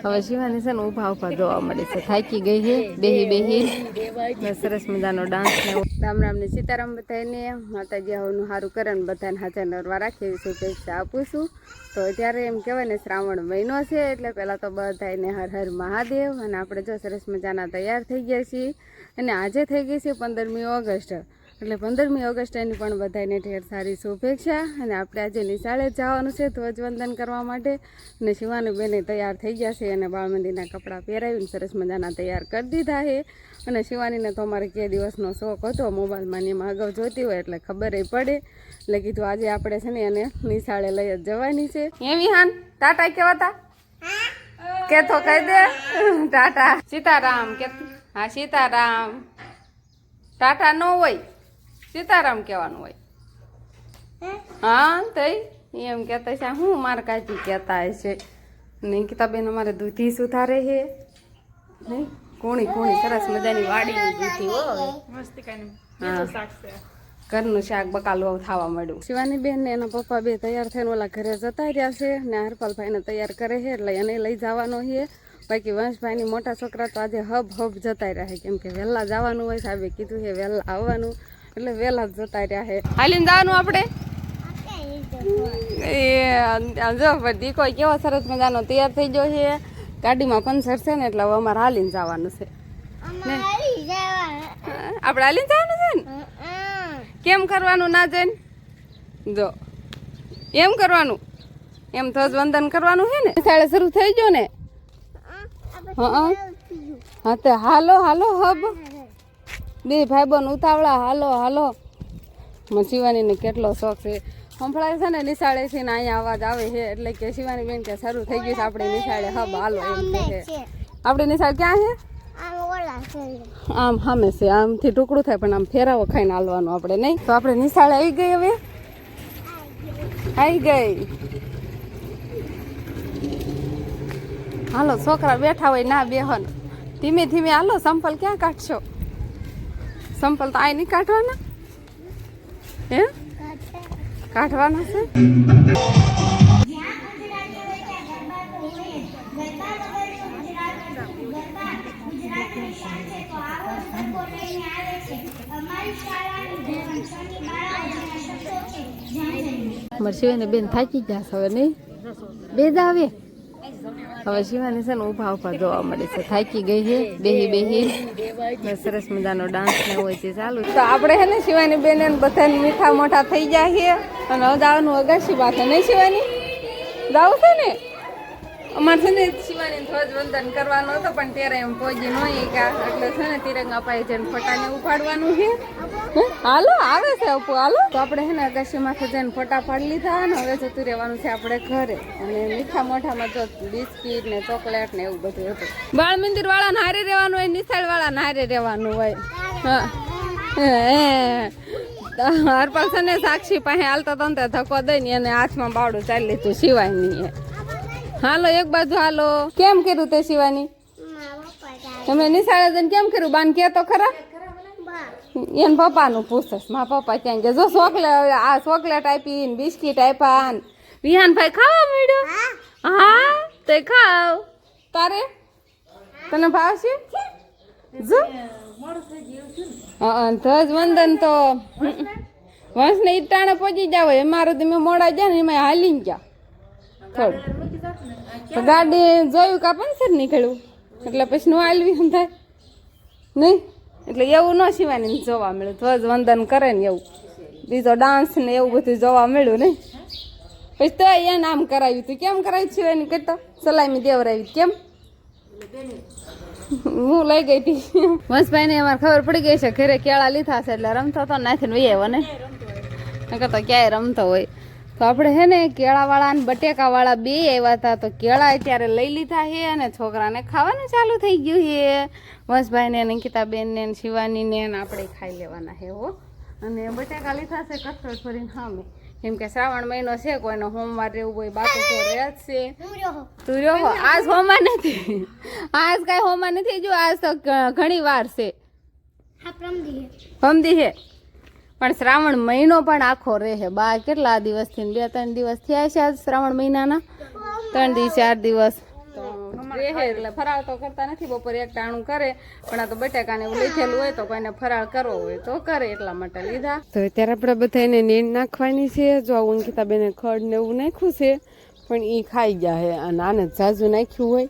હવે શિવાની છે ને ઉભા ઉભા જોવા મળે છે, થાકી ગઈ છે બેહી બેહી ને સરસ મજાનો ડાન્સ ને રામ રામ ને સીતારામ બધાને માતાજી હવનું સારું કરે ને બધાને હાજર નરવા રાખે એવી શુભેચ્છા આપું છું. તો અત્યારે એમ કહેવાય ને શ્રાવણ મહિનો છે એટલે પહેલાં તો બધાને હર હર મહાદેવ. અને આપણે જો સરસ મજાના તૈયાર થઈ ગયા છીએ અને આજે થઈ ગઈ છે 15મી ઓગસ્ટ એટલે 15મી ઓગસ્ટની પણ બધાને ઢેર સારી શુભેચ્છા. અને આપણે આજે નિશાળે જવાનું છે ધ્વજવંદન કરવા માટે અને શિવાની બેને તૈયાર થઈ ગયા છે અને બાળ મંદિરના કપડાં પહેરાવીને સરસ મજાના તૈયાર કરી દીધા છે. અને શિવાનીને તો અમારે કે દિવસનો શોખ હતો મોબાઈલમાં ને એમાં અગાઉ જોતી હોય એટલે ખબર પડે એટલે કીધું આજે આપણે છે ને એને નિશાળે લઈ જ જવાની છે. એવી હાન ટાટા કેવા હતા કે તો કહી દે ટાટા સીતારામ કે હા સીતારામ ટાટા ન હોય સીતારામ કહેવાનું હોય. હા તઈ એમ કહેતા છે હું મારા કાકી કહેતા છે નિકિતાબેન અમારે દૂધી સુધારે છે નહીં કોણી કોણી સરસ મજાની વાડીની દૂધી હોય ઘરનું શાક બકાલું થવા મળ્યું. શિવાની બેન ને એના પપ્પા બે તૈયાર થઈને ઓલા ઘરે જતા રહ્યા છે ને હરપાલભાઈને તૈયાર કરે છે એટલે એને લઈ જવાનો છે. બાકી વંશભાઈની મોટા છોકરા તો આજે હબ જતા રહ્યા છે કેમ કે વહેલા જવાનું હોય સાહેબે કીધું છે વહેલા આવવાનું એટલે વહેલા જ જતા રહ્યા છે. હાલીને જવાનું આપણે એ જો દીકો કેવો સરસ મજાનો તૈયાર થઈ ગયો છે. ગાડીમાં પંચર છે ને એટલે હવે અમારે હાલીને જવાનું છે. આપણે હાલીને જવાનું છે ને કેમ કરવાનું ના જઈને જો એમ કરવાનું એમ ધ્વજવંદન કરવાનું છે ને શાળા શરૂ થઈ ગયો ને. હા તો હાલો હાલો હબ બે ભાઈ બન ઉતાવળા હાલો હાલો. શિવાનીને કેટલો શોખ છે સંભળાય છે ને નિશાળેથી ને અહીંયા અવાજ આવે છે એટલે કે શિવાની બેન કે શરૂ થઈ ગયું છે આપણે નિશાળે હબ હાલો એમ કે છે. આપણે નિશાળ ક્યાં છે આમ સામે છે આમથી ટુકડું થાય પણ આમ ફેરાવો ખાઈને હાલવાનું આપણે નહીં. તો આપણે નિશાળે આવી ગઈ હવે આવી ગઈ હાલો છોકરા બેઠા હોય ના બેહન ધીમે ધીમે હાલો. સંપલ ક્યાં કાઢશો સંપલ તો આ નહીં કાઢવાના હે કાઢવાના છે. શિવાની બેન થાકી ગયા છે હવે નહીં બે જ આવે હવે શિવાની છે ને ઉભા ઉભા જોવા મળે છે થાકી ગઈ છે બેહી બેહી સરસ મજાનો ડાન્સ ને હોય છે ચાલુ. તો આપણે હે ને શિવાની બેન બધા મીઠા મોટા થઈ જાય છે અને હવે જવાનું અગાશી બાથે નહીં શિવાની જાવું છે ને અમારે છે ને શિવાની ધ્વજવંદન કરવાનું હતું પણ ત્યારે એમ પહોંચી નહીં કા એટલે છે ને તિરંગા પાઈ જઈને ફટાને ઉપાડવાનું છે. હાલો આવે છે અપુ હાલો. તો આપણે છે ને અગાશી માથે જઈને ફટા પાડી લીધા અને હવે જતું રહેવાનું છે આપણે ઘરે. અને મીઠા મોઢામાં જો બિસ્કીટ ને ચોકલેટ ને એવું બધું હતું. બાળ મંદિર વાળા ને હારે રહેવાનું હોય નિશાળ વાળા ને હારે રહેવાનું હોય. હરપાલ છે ને સાક્ષી પાસે હાલતા હતા ને ધક્કો દઈને એને હાથમાં બાવડું ચાલી લીધું શિવાની. હાલો એક બાજુ હાલો. કેમ કર્યું તે શિવાની તમે નિશાળે જઈને કેમ કર્યું બાન કે તો ખરા એને પપ્પાનું પૂછસ મારા પપ્પા ક્યાં ગયા જો ચોકલેટ આ ચોકલેટ આપી ને બિસ્કીટ આપ્યા ને વિહાનભાઈ ખાવા મળ્યો. હા તે ખાવ તારે તને ભાવશે જો ધ્વજવંદન તો વંશ ને ઈટાણે પહોંચી જાવ અમારે તમે મોડા ગયા ને એમાં હાલીને ગયા થોડું ગાડી જોયું કા પંચર નીકળ્યું એટલે પછી નું હાલવી એમ થાય નહીં એટલે એવું ન શિવાની જોવા મળ્યું. ધ્વજવંદન કરે ને એવું બીજો ડાન્સ ને એવું બધું જોવા મળ્યું નહીં. પછી તો એને આમ કરાવ્યું તું કેમ કરાવ્યું શિવાની કરતો સલામી દેવરાવી કેમ હું લઈ ગઈ હતી. વંશભાઈ ને અમારે ખબર પડી ગઈ છે ઘરે કેળા લીધા છે એટલે રમતો હતો નાખીને વહી આવ્યો ને કરતો ક્યાંય રમતો હોય. તો આપણે હે ને કેળાવાળા ને બટેકાવાળા બે આવ્યા હતા તો કેળા અત્યારે લઈ લીધા છે અને છોકરાને ખાવાનું ચાલુ થઈ ગયું છે. વંશભાઈને નિકિતાબેન ને શિવાનીને આપણે ખાઈ લેવાના છે હો. અને બટેકા લીધા છે કઠોળ ફરીને સામે કેમ કે શ્રાવણ મહિનો છે કોઈનો હોમવાર રહેવું હોય બાપુ તો રહે જ છે. તું રહ્યો આજ હોમવાર નથી આજ કાંઈ હોમવાર નથી જો આજ તો ઘણી વાર છે સમજી છે પણ શ્રાવણ મહિનો પણ આખો રહે બા કેટલા દિવસથી 2-3 દિવસ થયા છે આજ શ્રાવણ મહિનાના 3 દિવસ 4 દિવસ તો રહે એટલે ફરાળ તો કરતા નથી, બપોરે એક ટાણું કરે, પણ આ તો બટાકાને એવું લીધેલું હોય તો કોઈને ફરાળ કરવો હોય તો કરે, એટલા માટે લીધા. તો અત્યારે આપણે બધા એને નીણ નાખવાની છે. જો આ અંકિતા બેને ખડ ને એવું નાખ્યું છે, પણ એ ખાઈ ગયા છે, અને આને ઝાઝું નાખ્યું હોય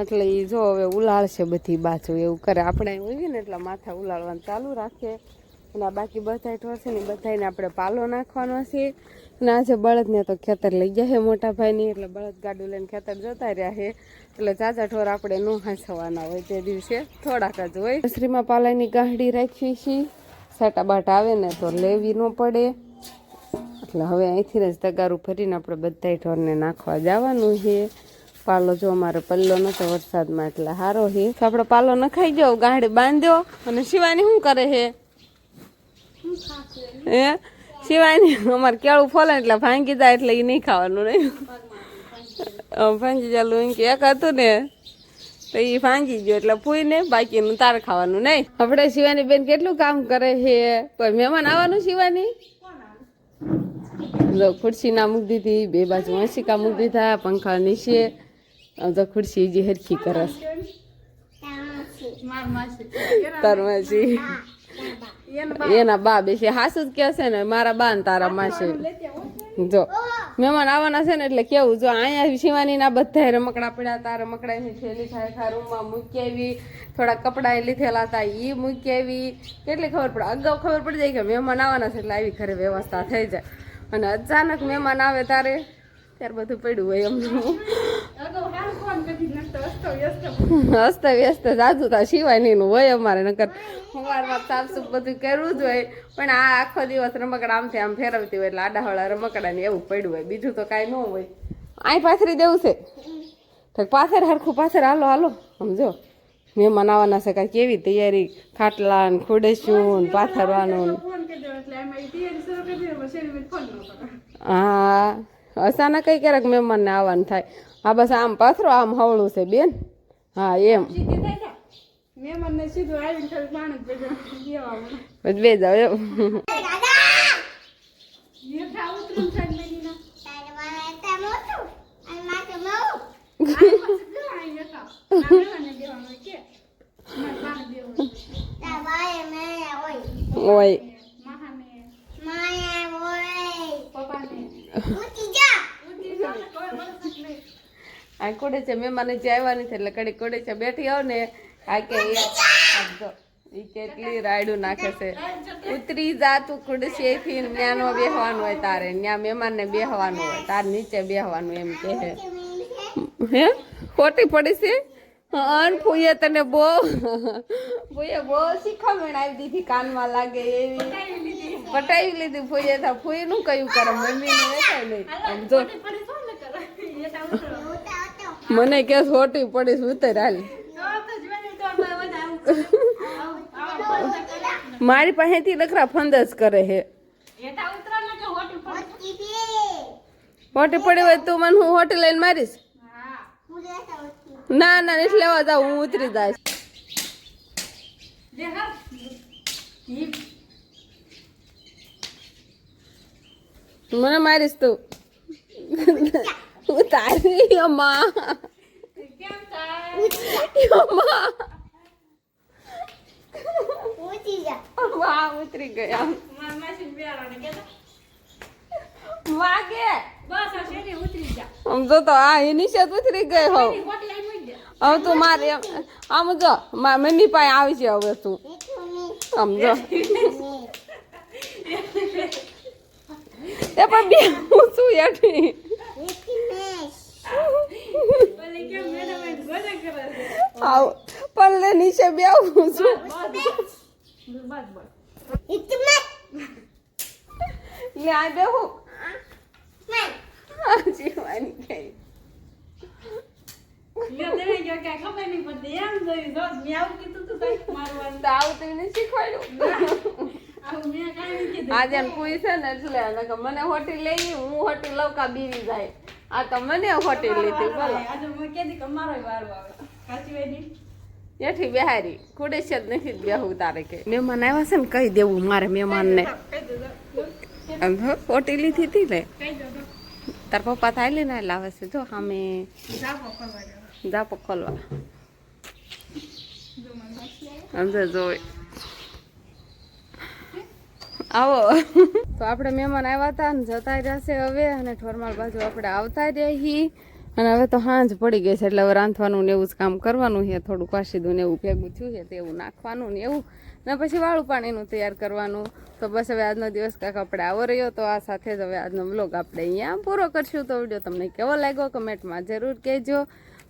એટલે એ જો હવે ઉલાળશે બધી બાજુ, એવું કરે. આપણે હોઈએ ને એટલે માથા ઉલાળવાનું ચાલુ રાખે. અને આ બાકી બધા ઢોર છે ને બધાને આપણે પાલો નાખવાનો છે. અને આજે બળદને તો ખેતર લઈ ગયા છે મોટા ભાઈની, એટલે બળદ ગાડું લઈને ખેતર જતા રહ્યા છે. એટલે ચાચા ઢોર આપણે ન હાંસવાના હોય તે દિવસે, થોડાક જ હોય. નર્સરીમાં પાલાની ગાંહડી રાખી છે, સાટા બાટ આવે ને તો લેવી ન પડે. એટલે હવે અહીંથી જ તગારું ફરીને આપણે બધા ઢોરને નાખવા જવાનું છે. પાલો જો અમારે પલ્લો નતો વરસાદમાં એટલે સારો છે. તો આપણે પાલો નખાઈ ગયો, ગાંહડી બાંધ્યો. અને શિવાની શું કરે છે? હે શિવાની અમારે કેળું ફોલે એટલે ભાંગી જાય, એટલે એ નહીં ખાવાનું નહીં. ભાંગી ચાલું કે એક હતું ને તો એ ભાંગી ગયો એટલે ફૂઈને, બાકીનું તારે ખાવાનું નહીં. આપણે શિવાની બેન કેટલું કામ કરે છે. કોઈ મહેમાન આવવાનું શિવાની? જો ખુરશી ના મૂકી દીધી, બે બાજુ વાંસિકા મૂકી દીધા, પંખા નીચે. તો ખુરશી જે હરખી કરે તારમાસી એના બા બેસે હાસુ જ કે છે ને, મારા બા ને તારા માસી. જો મહેમાન આવવાના છે ને એટલે કેવું, જો અહીંયા શિવાની ના બધા રમકડા પડ્યા હતા, રમકડાની થેલી થાય રૂમમાં મૂકી આવી, થોડા કપડા લીધેલા હતા એ મૂકી આવી. કેટલી ખબર પડે, અગાઉ ખબર પડી જાય કે મહેમાન આવવાના છે એટલે આવી ઘરે વ્યવસ્થા થઈ જાય. અને અચાનક મહેમાન આવે ત્યારે બધું પડ્યું હોય એમનું હસ્ત વ્યસ્ત જાજુ તા શિવાની નું હોય અમારે. નકર સવારમાં સાફસૂફ બધું કરવું જ હોય, પણ આ આખો દિવસ રમકડા આમથી આમ ફેરવતી હોય એટલે આડાહળા રમકડા ને એવું પડ્યું હોય, બીજું તો કાંઈ ન હોય. અહીં પાથરી દેવું છે તો પાથર હરખું પાથર. હાલો હાલો સમજો મહેમાન આવવાના છે, કાંઈ કેવી તૈયારી, ખાટલા ને ખોડેશું ને પાથરવાનું. હા અચાનક કઈ ક્યારેક મહેમાન ને આવવાનું થાય. હા બસ આમ પાથરો, આમ હવળું છે બેન. હા એમ બે જાવ એમ. ઓય આ કોડે છે મહેમાન જે આવ્યા નથી એટલે કડી કોડે છે બેઠી આવ ને આ કે એ કેટલી રાયડું નાખે છે. ઉતરી જા તું ખુરશી થી, ન્યાનો બેહવાનું હોય તારે, ન્યા મહેમાન ને બેહવાનું હોય, તાર નીચે બેહવાનું એમ કે હે. ખોટી પડી છે. ફૂઈએ તને બહુ શીખવણ આવી દીધી, કાનમાં લાગે એવી પટાવી લીધી ફૂઈએ. ફૂઈ નું કયું કરે, મમ્મી નું વેચાય નહીં. જો મને કે ખોટી પડીશ ઉતર હાલ. મારી પાસેથી લખરા ફંદસ કરે હે. હોટી પડી હોય તું મને હું હોટી લઈને મારીશ? ના ના નથી લેવા જાવ, હું ઉતરી જાય. મને મારીશ તું? ઉતારી અમ્મા ઉતરી ગયા. સમજો તો આ એની છે ઉતરી ગઈ. હવે તું મારે આમ જો મમ્મી પાસે આવી છે હવે તું સમજો. એ પણ બે હું છું એઠી પલ્લે નીચે બેહું છું. લે આ બેહું જીવાની કઈ આજે પૂઈ છે ને એટલે મને હોટી લઈ, હું હોટી લઉં કા બીવી જાય. આ તો મને હોટી લીધી. બોલો એઠી બેહારી ખુડે છે જ નથી બેહું તારે કે મહેમાન આવ્યા છે ને કહી દેવું મારે મહેમાન ને હોટી લીધી હતી ને તાર પપ્પા થાય લે ને લાવે છે જો સામે જાપો ખોલવા અંદર જોઈ આવો તો આપણે મહેમાન આવ્યા હતા ને જતા રહ્યા છે હવે અને ઠોરમાળ બાજુ આપણે આવતા રહી અને હવે તો સાંજ પડી ગઈ છે એટલે હવે રાંધવાનું ને એવું જ કામ કરવાનું છે થોડું કાશીદું ને એવું ભેગું થયું છે તેવું નાખવાનું ને એવું ને પછી વાળું પાણીનું તૈયાર કરવાનું તો બસ હવે આજનો દિવસ કાંક આપણે આવો રહ્યો તો આ સાથે જ હવે આજનો વ્લોગ આપણે અહીંયા પૂરો કરશું તો વિડીયો તમને કેવો લાગ્યો કમેન્ટમાં જરૂર કહેજો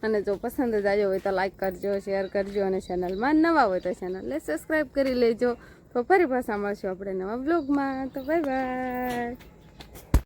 અને જો પસંદ જ આવ્યો હોય તો લાઈક કરજો શેર કરજો અને ચેનલમાં નવા હોય તો ચેનલને સબસ્ક્રાઈબ કરી લેજો તો ફરી પાછા મળશું આપણે નવા વ્લોગમાં તો બાય બાય